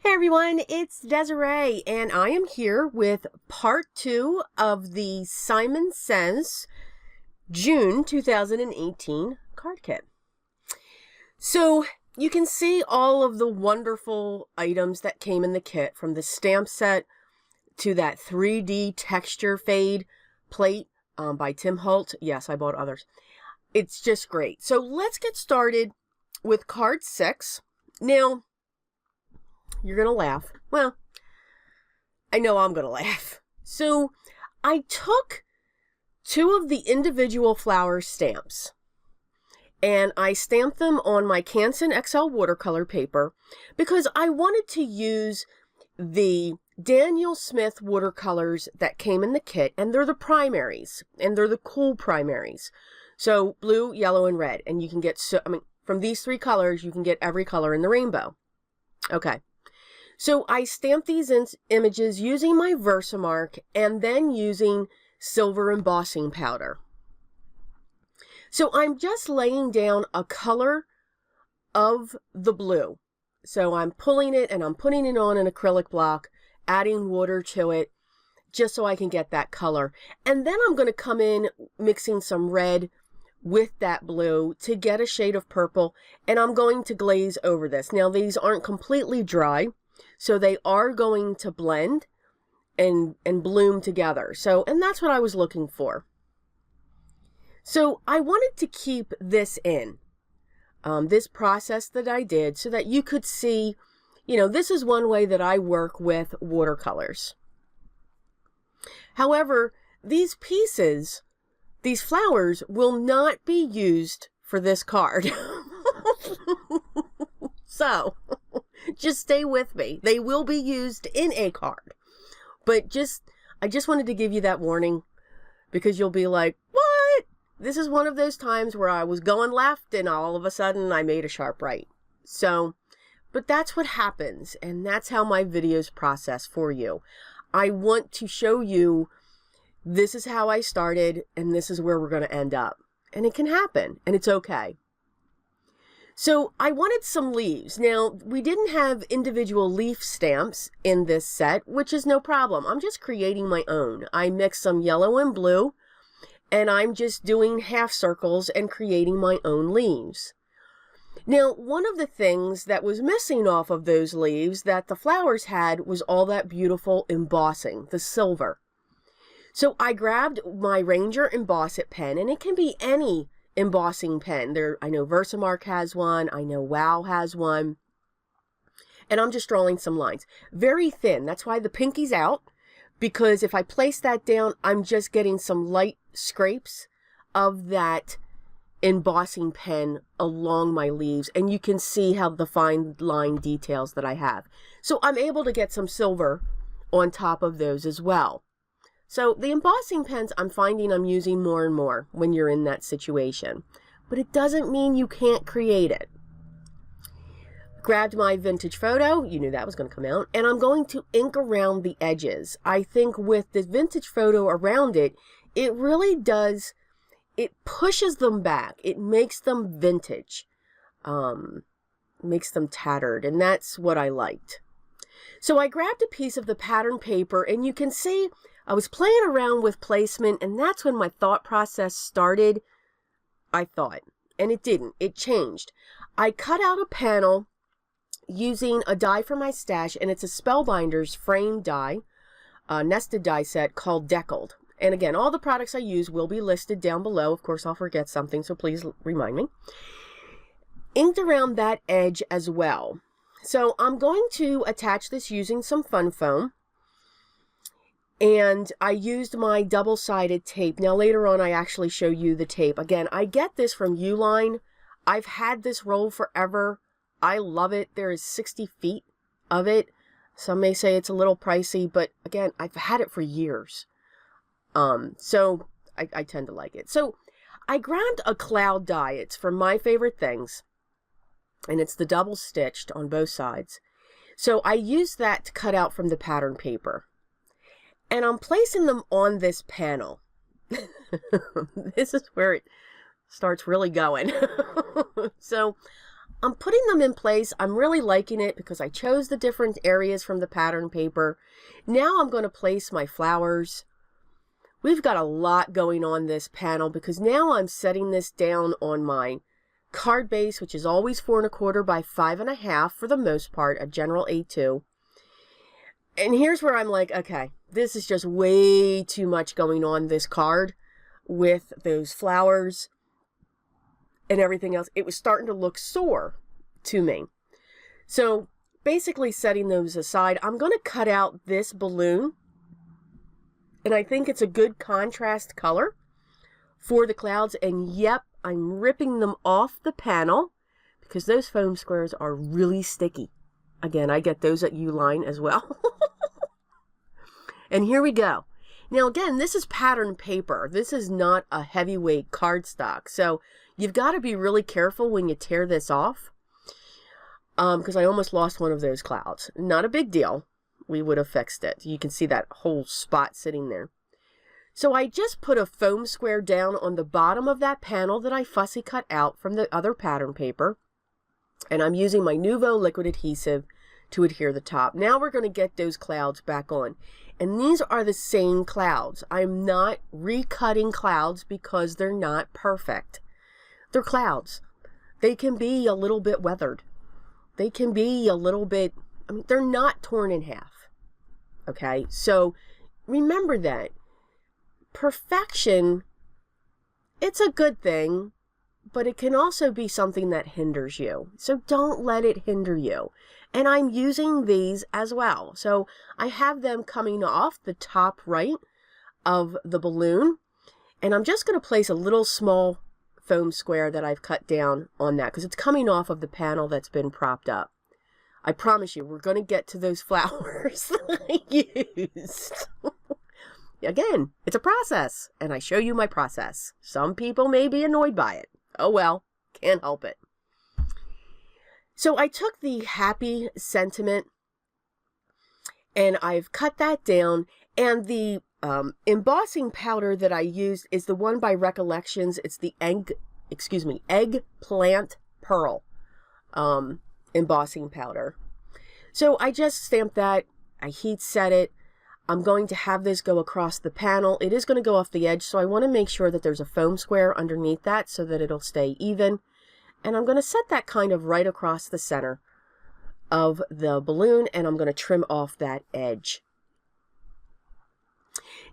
Hey everyone, it's Desiree, and I am here with part 2 of the Simon Says June 2018 card kit. So you can see all of the wonderful items that came in the kit, from the stamp set to that 3D texture fade plate by Tim Holt. Yes, I bought others. It's just great. So let's get started with card 6. Now, you're going to laugh. Well, I know I'm going to laugh. So I took 2 of the individual flower stamps and I stamped them on my Canson XL watercolor paper because I wanted to use the Daniel Smith watercolors that came in the kit, and they're the primaries, and they're the cool primaries. So blue, yellow, and red. And you can get, from these 3 colors, you can get every color in the rainbow. Okay. So I stamped these images using my Versamark and then using silver embossing powder. So I'm just laying down a color of the blue. So I'm pulling it and I'm putting it on an acrylic block, adding water to it, just so I can get that color. And then I'm going to come in mixing some red with that blue to get a shade of purple, and I'm going to glaze over this. Now these aren't completely dry, so they are going to blend and bloom together. So, and that's what I was looking for. So I wanted to keep this in, this process that I did, so that you could see, this is one way that I work with watercolors. However, these pieces, these flowers, will not be used for this card. So, just stay with me. They will be used in a card. But I just wanted to give you that warning, because you'll be like, what? This is one of those times where I was going left and all of a sudden I made a sharp right. So, but that's what happens, and that's how my videos process for you. I want to show you, this is how I started and this is where we're going to end up. And it can happen, and it's okay. So I wanted some leaves. Now, we didn't have individual leaf stamps in this set, which is no problem. I'm just creating my own. I mixed some yellow and blue, and I'm just doing half circles and creating my own leaves. Now, one of the things that was missing off of those leaves that the flowers had was all that beautiful embossing, the silver. So I grabbed my Ranger Emboss It pen, and it can be any embossing pen. I know Versamark has one, I know Wow has one, and I'm just drawing some lines. Very thin, that's why the pinky's out, because if I place that down, I'm just getting some light scrapes of that embossing pen along my leaves, and you can see how the fine line details that I have. So I'm able to get some silver on top of those as well. So the embossing pens, I'm finding I'm using more and more when you're in that situation. But it doesn't mean you can't create it. Grabbed my vintage photo, you knew that was going to come out, and I'm going to ink around the edges. I think with the vintage photo around it, it really does, it pushes them back. It makes them vintage, makes them tattered, and that's what I liked. So I grabbed a piece of the pattern paper, and you can see I was playing around with placement, and that's when my thought process started. I thought, and it didn't. It changed. I cut out a panel using a die from my stash, and it's a Spellbinders frame die, nested die set called Deckled. And again, all the products I use will be listed down below. Of course, I'll forget something, so please remind me. Inked around that edge as well. So I'm going to attach this using some fun foam. And I used my double-sided tape. Now later on I actually show you the tape. Again, I get this from Uline. I've had this roll forever. I love it. There is 60 feet of it. Some may say it's a little pricey, but again, I've had it for years. So I tend to like it. So I grabbed a cloud die. It's from My Favorite Things, and it's the double stitched on both sides. So I used that to cut out from the pattern paper. And I'm placing them on this panel. This is where it starts really going. So I'm putting them in place. I'm really liking it because I chose the different areas from the pattern paper. Now I'm going to place my flowers. We've got a lot going on this panel because now I'm setting this down on my card base, which is always 4 1/4 by 5 1/2 for the most part, a general A2. And here's where I'm like, okay, this is just way too much going on this card with those flowers and everything else. It was starting to look sore to me. So basically setting those aside, I'm going to cut out this balloon. And I think it's a good contrast color for the clouds. And yep, I'm ripping them off the panel because those foam squares are really sticky. Again, I get those at Uline as well. And here we go. Now again, this is pattern paper. This is not a heavyweight cardstock. So you've got to be really careful when you tear this off. Because I almost lost one of those clouds. Not a big deal. We would have fixed it. You can see that whole spot sitting there. So I just put a foam square down on the bottom of that panel that I fussy cut out from the other pattern paper. And I'm using my Nuvo liquid adhesive to adhere the top. Now we're going to get those clouds back on. And these are the same clouds. I'm not recutting clouds because they're not perfect. They're clouds. They can be a little bit weathered. They can be a little bit, I mean, they're not torn in half. Okay, so remember that perfection, it's a good thing, but it can also be something that hinders you. So don't let it hinder you. And I'm using these as well. So I have them coming off the top right of the balloon. And I'm just going to place a little small foam square that I've cut down on that because it's coming off of the panel that's been propped up. I promise you, we're going to get to those flowers that I used. Again, it's a process, and I show you my process. Some people may be annoyed by it. Oh well, can't help it. So I took the happy sentiment, and I've cut that down, and the embossing powder that I used is the one by Recollections. It's the eggplant pearl embossing powder. So I just stamped that. I heat set it. I'm going to have this go across the panel. It is going to go off the edge, so I want to make sure that there's a foam square underneath that so that it'll stay even. And I'm going to set that kind of right across the center of the balloon, and I'm going to trim off that edge.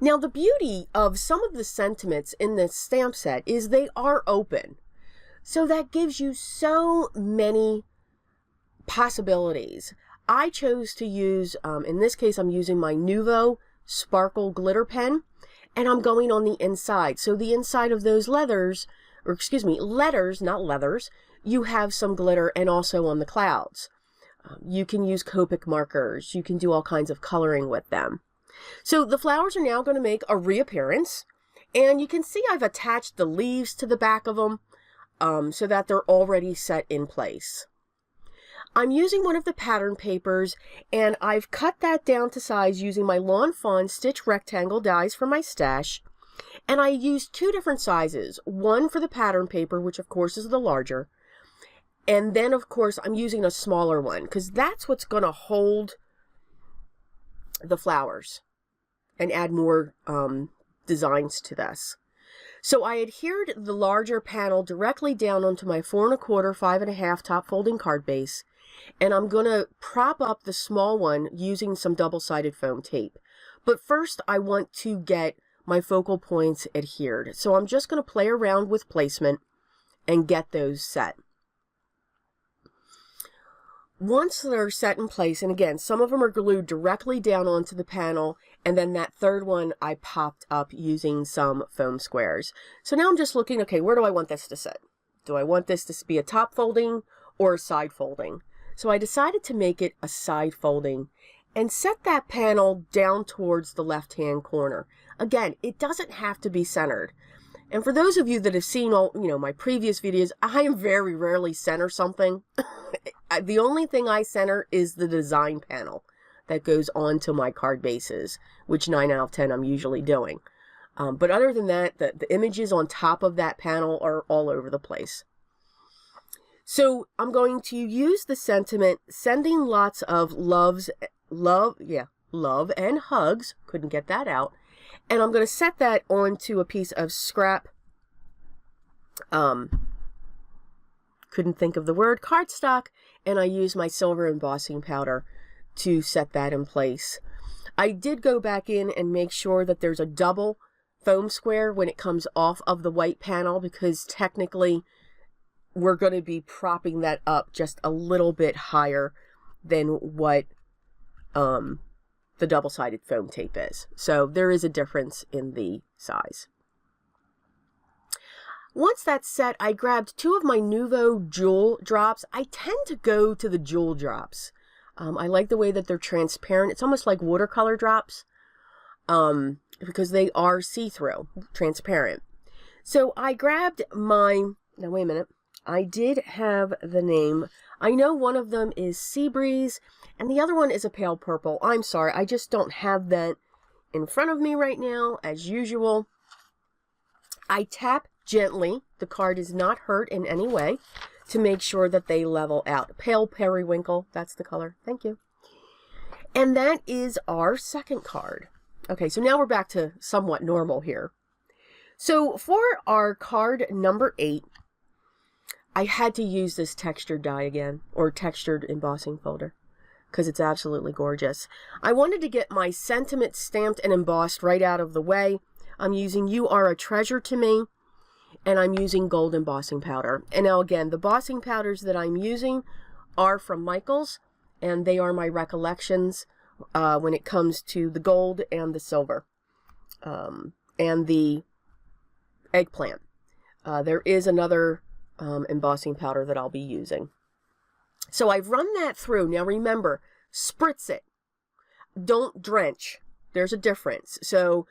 Now, the beauty of some of the sentiments in this stamp set is they are open. So that gives you so many possibilities. I chose to use, in this case, I'm using my Nuvo Sparkle Glitter Pen, and I'm going on the inside. So the inside of those letters, not leathers, you have some glitter, and also on the clouds. You can use Copic markers. You can do all kinds of coloring with them. So the flowers are now going to make a reappearance, and you can see I've attached the leaves to the back of them so that they're already set in place. I'm using one of the pattern papers, and I've cut that down to size using my Lawn Fawn stitch rectangle dies from my stash. And I used 2 different sizes, one for the pattern paper, which of course is the larger, and then of course I'm using a smaller one because that's what's going to hold the flowers and add more designs to this. So I adhered the larger panel directly down onto my 4 1/4, 5 1/2 top folding card base, and I'm going to prop up the small one using some double-sided foam tape. But first I want to get my focal points adhered. So I'm just going to play around with placement and get those set. Once they're set in place, and again, some of them are glued directly down onto the panel, and then that third one I popped up using some foam squares. So now I'm just looking, okay, where do I want this to sit? Do I want this to be a top folding or a side folding? So I decided to make it a side folding and set that panel down towards the left-hand corner. Again, it doesn't have to be centered. And for those of you that have seen all, my previous videos, I am very rarely center something. The only thing I center is the design panel that goes onto my card bases, which 9 out of 10 I'm usually doing. But other than that, the images on top of that panel are all over the place. So I'm going to use the sentiment, sending lots of love and hugs. Couldn't get that out. And I'm going to set that onto a piece of scrap, couldn't think of the word, cardstock, and I use my silver embossing powder to set that in place. I did go back in and make sure that there's a double foam square when it comes off of the white panel, because technically we're going to be propping that up just a little bit higher than what the double-sided foam tape is. So there is a difference in the size. Once that's set, I grabbed 2 of my Nuvo jewel drops. I tend to go to the jewel drops. I like the way that they're transparent. It's almost like watercolor drops, because they are see-through, transparent. So I grabbed my, now wait a minute, I did have the name. I know one of them is Sea Breeze, and the other one is a pale purple. I'm sorry, I just don't have that in front of me right now, as usual. I tap gently, the card is not hurt in any way, to make sure that they level out. Pale Periwinkle, that's the color. Thank you. And that is our second card. Okay, so now we're back to somewhat normal here. So for our card number 8, I had to use this textured die again, or textured embossing folder, because it's absolutely gorgeous. I wanted to get my sentiment stamped and embossed right out of the way. I'm using You Are a Treasure to Me, and I'm using gold embossing powder. And now again, the embossing powders that I'm using are from Michaels, and they are my recollections when it comes to the gold and the silver, and the eggplant. There is another embossing powder that I'll be using. So I've run that through. Now remember, spritz it. Don't drench. There's a difference. So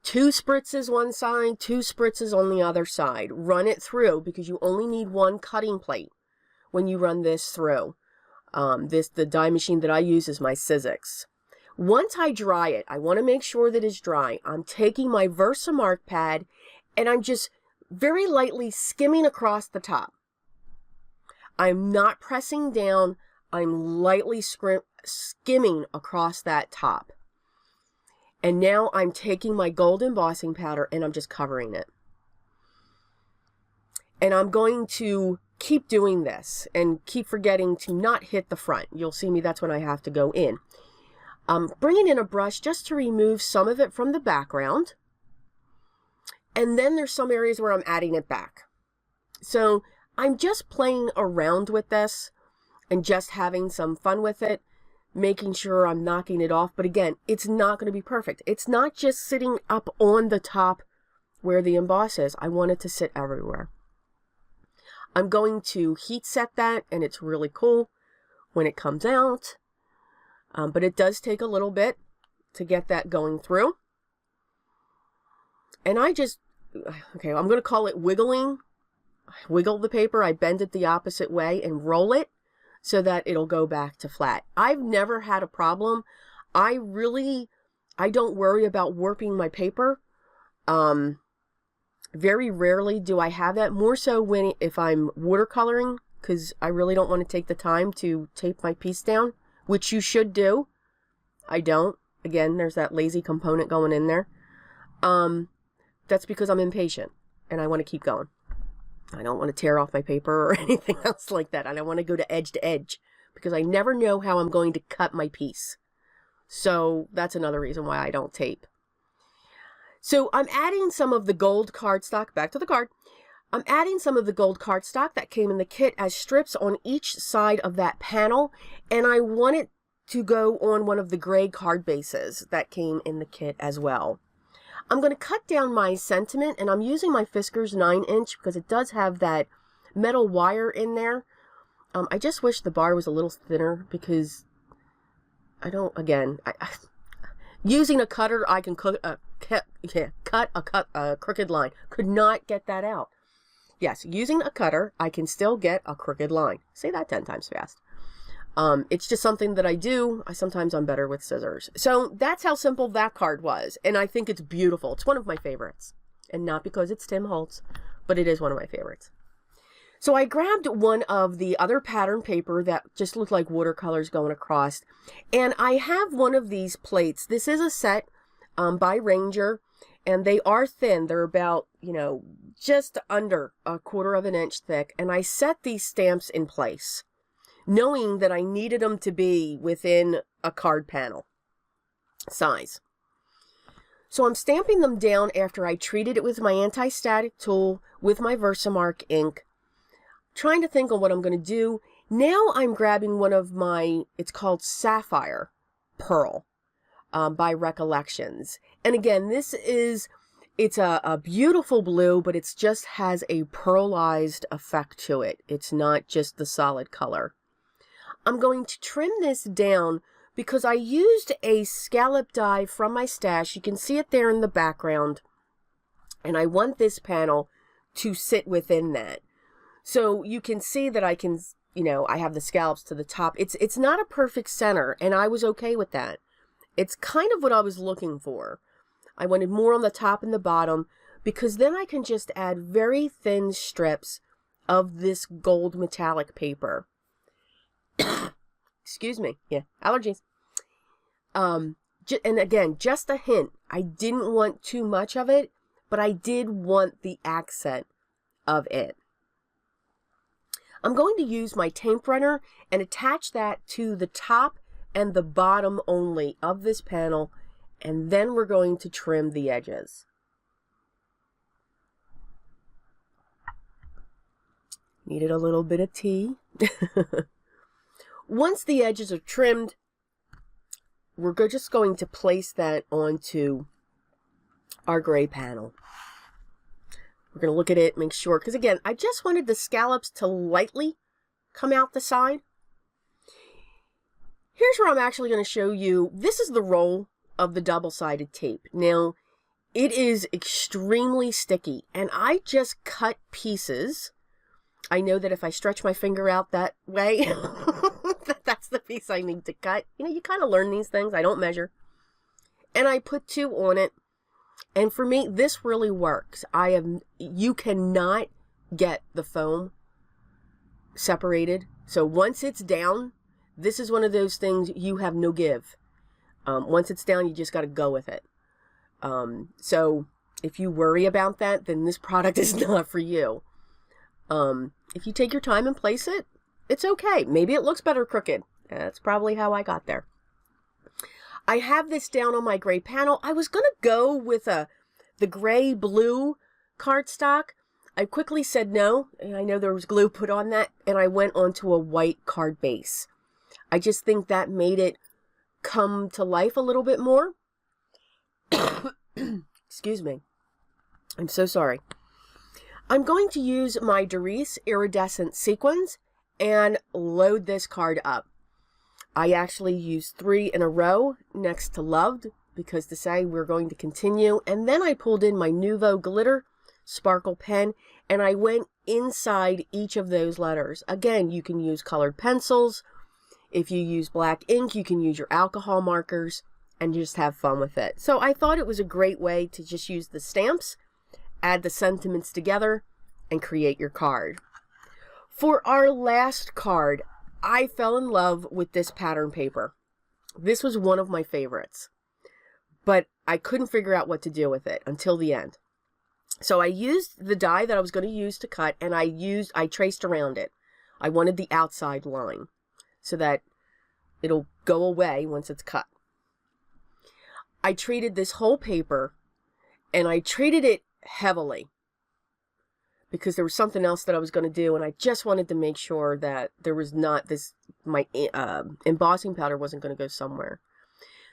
2 spritzes one side, 2 spritzes on the other side. Run it through, because you only need 1 cutting plate when you run this through. The die machine that I use is my Sizzix. Once I dry it, I want to make sure that it's dry. I'm taking my Versamark pad and I'm just very lightly skimming across the top. I'm not pressing down. I'm lightly skimming across that top. And now I'm taking my gold embossing powder and I'm just covering it. And I'm going to keep doing this and keep forgetting to not hit the front. You'll see me, that's when I have to go in. I'm bringing in a brush just to remove some of it from the background. And then there's some areas where I'm adding it back. So I'm just playing around with this and just having some fun with it, making sure I'm knocking it off. But again, it's not going to be perfect. It's not just sitting up on the top where the emboss is. I want it to sit everywhere. I'm going to heat set that, and it's really cool when it comes out. But it does take a little bit to get that going through. And I just, okay, I'm going to call it wiggling. I wiggle the paper, I bend it the opposite way and roll it so that it'll go back to flat. I've never had a problem. I don't worry about warping my paper. Very rarely do I have that, more so if I'm watercoloring, because I really don't want to take the time to tape my piece down, which you should do. I don't. Again, there's that lazy component going in there. That's because I'm impatient and I want to keep going. I don't want to tear off my paper or anything else like that. I don't want to go to edge because I never know how I'm going to cut my piece. So that's another reason why I don't tape. So I'm adding some of the gold cardstock, back to the card. I'm adding some of the gold cardstock that came in the kit as strips on each side of that panel. And I want it to go on one of the gray card bases that came in the kit as well. I'm going to cut down my sentiment, and I'm using my Fiskars 9-inch because it does have that metal wire in there. I just wish the bar was a little thinner because using a cutter, I can cut a crooked line. Could not get that out. Yes, using a cutter, I can still get a crooked line. Say that 10 times fast. It's just something that I do. Sometimes I'm better with scissors. So that's how simple that card was. And I think it's beautiful. It's one of my favorites. And not because it's Tim Holtz, but it is one of my favorites. So I grabbed one of the other pattern paper that just looked like watercolors going across. And I have one of these plates. This is a set by Ranger. And they are thin. They're about, just under 1/4 of an inch thick. And I set these stamps in place, knowing that I needed them to be within a card panel size. So I'm stamping them down after I treated it with my anti-static tool with my Versamark ink, trying to think of what I'm going to do. Now I'm grabbing one of my, it's called Sapphire Pearl by Recollections. And again, it's a beautiful blue, but it just has a pearlized effect to it. It's not just the solid color. I'm going to trim this down because I used a scallop die from my stash. You can see it there in the background. And I want this panel to sit within that. So you can see that I can, I have the scallops to the top. It's not a perfect center, and I was okay with that. It's kind of what I was looking for. I wanted more on the top and the bottom because then I can just add very thin strips of this gold metallic paper. Excuse me. Yeah, allergies. And again, just a hint. I didn't want too much of it, but I did want the accent of it. I'm going to use my tape runner and attach that to the top and the bottom only of this panel, and then we're going to trim the edges. Needed a little bit of tea. Once the edges are trimmed, we're just going to place that onto our gray panel. We're going to look at it, make sure, because again, I just wanted the scallops to lightly come out the side. Here's where I'm actually going to show you, this is the roll of the double-sided tape. Now, it is extremely sticky, and I just cut pieces. I know that if I stretch my finger out that way, that's the piece I need to cut. You kind of learn these things. I don't measure. And I put 2 on it. And for me, this really works. You cannot get the foam separated. So once it's down, this is one of those things you have no give. Once it's down, you just got to go with it. So if you worry about that, then this product is not for you. If you take your time and place it, it's okay. Maybe it looks better crooked. That's probably how I got there. I have this down on my gray panel. I was going to go with the gray-blue cardstock. I quickly said no, and I know there was glue put on that, and I went onto a white card base. I just think that made it come to life a little bit more. Excuse me. I'm so sorry. I'm going to use my Desiree iridescent sequins and load this card up. I actually used 3 in a row next to loved because to say we're going to continue. And then I pulled in my Nuvo glitter sparkle pen and I went inside each of those letters. Again, you can use colored pencils. If you use black ink, you can use your alcohol markers and just have fun with it. So I thought it was a great way to just use the stamps, add the sentiments together, and create your card. For our last card, I fell in love with this pattern paper. This was one of my favorites, but I couldn't figure out what to do with it until the end. So I used the die that I was going to use to cut, and I traced around it. I wanted the outside line so that it'll go away once it's cut. I treated this whole paper, and I treated it heavily because there was something else that I was going to do, and I just wanted to make sure that there was not this, my embossing powder wasn't going to go somewhere.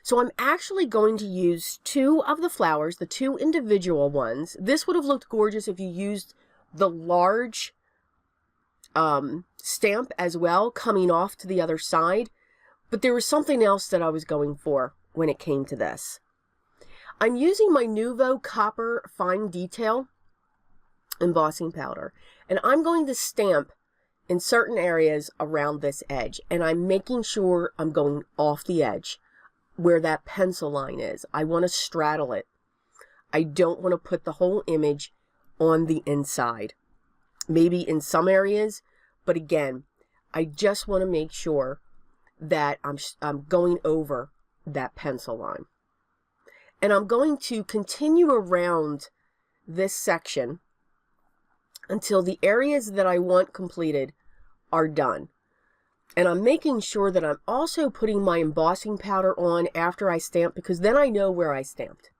So I'm actually going to use 2 of the flowers, the 2 individual ones. This would have looked gorgeous if you used the large stamp as well, coming off to the other side, but there was something else that I was going for when it came to this. I'm using my Nuvo Copper Fine Detail embossing powder, and I'm going to stamp in certain areas around this edge, and I'm making sure I'm going off the edge where that pencil line is. I want to straddle it. I don't want to put the whole image on the inside. maybe in some areas, but again, I just want to make sure that I'm going over that pencil line. And I'm going to continue around this section until the areas that I want completed are done. And I'm making sure that I'm also putting my embossing powder on after I stamp, because then I know where I stamped.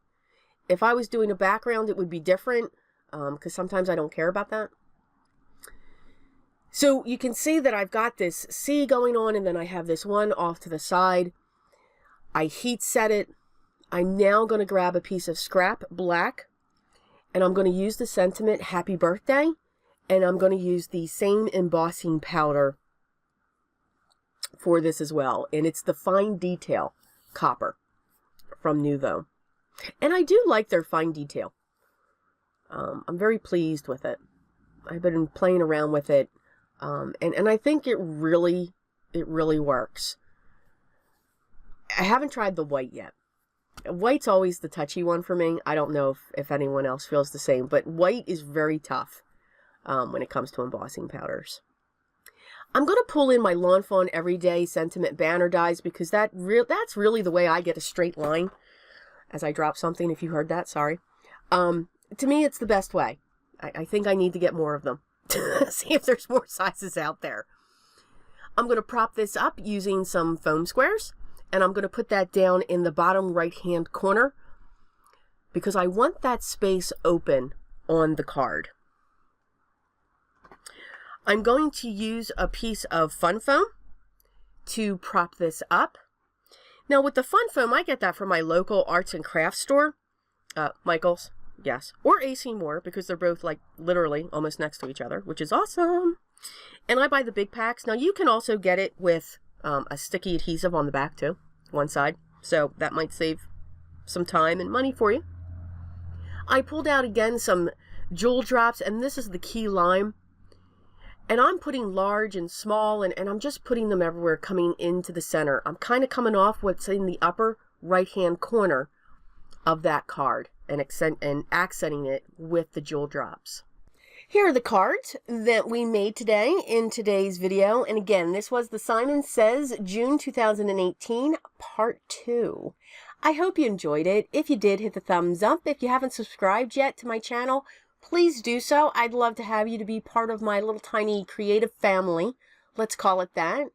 If I was doing a background, it would be different, because sometimes I don't care about that. So you can see that I've got this C going on, and then I have this one off to the side. I heat set it. I'm now going to grab a piece of scrap black, and I'm going to use the sentiment Happy Birthday, and I'm going to use the same embossing powder for this as well, and it's the Fine Detail Copper from Nuvo. And I do like their fine detail. I'm very pleased with it. I've been playing around with it, and I think it really works. I haven't tried the white yet. White's always the touchy one for me. I don't know if anyone else feels the same, but white is very tough when it comes to embossing powders. I'm going to pull in my Lawn Fawn Everyday Sentiment Banner dies, because that's really the way I get a straight line as I drop something. If you heard that, sorry. To me, it's the best way. I think I need to get more of them. See if there's more sizes out there. I'm going to prop this up using some foam squares, and I'm going to put that down in the bottom right-hand corner because I want that space open on the card. I'm going to use a piece of fun foam to prop this up. Now with the fun foam, I get that from my local arts and crafts store, Michael's, yes, or AC Moore, because they're both like literally almost next to each other, which is awesome. And I buy the big packs. Now you can also get it with a sticky adhesive on the back too, one side, so that might save some time and money for you. I pulled out again some jewel drops, and this is the key lime. And I'm putting large and small, and I'm just putting them everywhere coming into the center. I'm kind of coming off what's in the upper right-hand corner of that card and accenting it with the jewel drops. Here are the cards that we made today in today's video. And again, this was the Simon Says June 2018 Part 2. I hope you enjoyed it. If you did, hit the thumbs up. If you haven't subscribed yet to my channel, please do so. I'd love to have you to be part of my little tiny creative family. Let's call it that.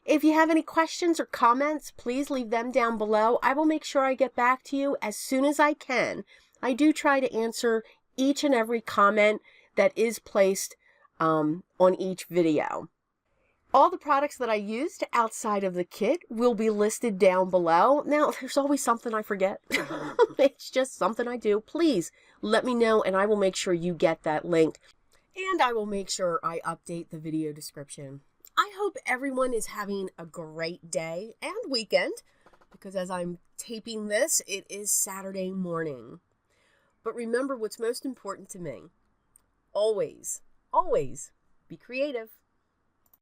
If you have any questions or comments, please leave them down below. I will make sure I get back to you as soon as I can. I do try to answer each and every comment that is placed on each video. All the products that I used outside of the kit will be listed down below. Now, there's always something I forget. It's just something I do. Please let me know, and I will make sure you get that link. And I will make sure I update the video description. I hope everyone is having a great day and weekend, because as I'm taping this, it is Saturday morning. But remember what's most important to me. Always, always be creative.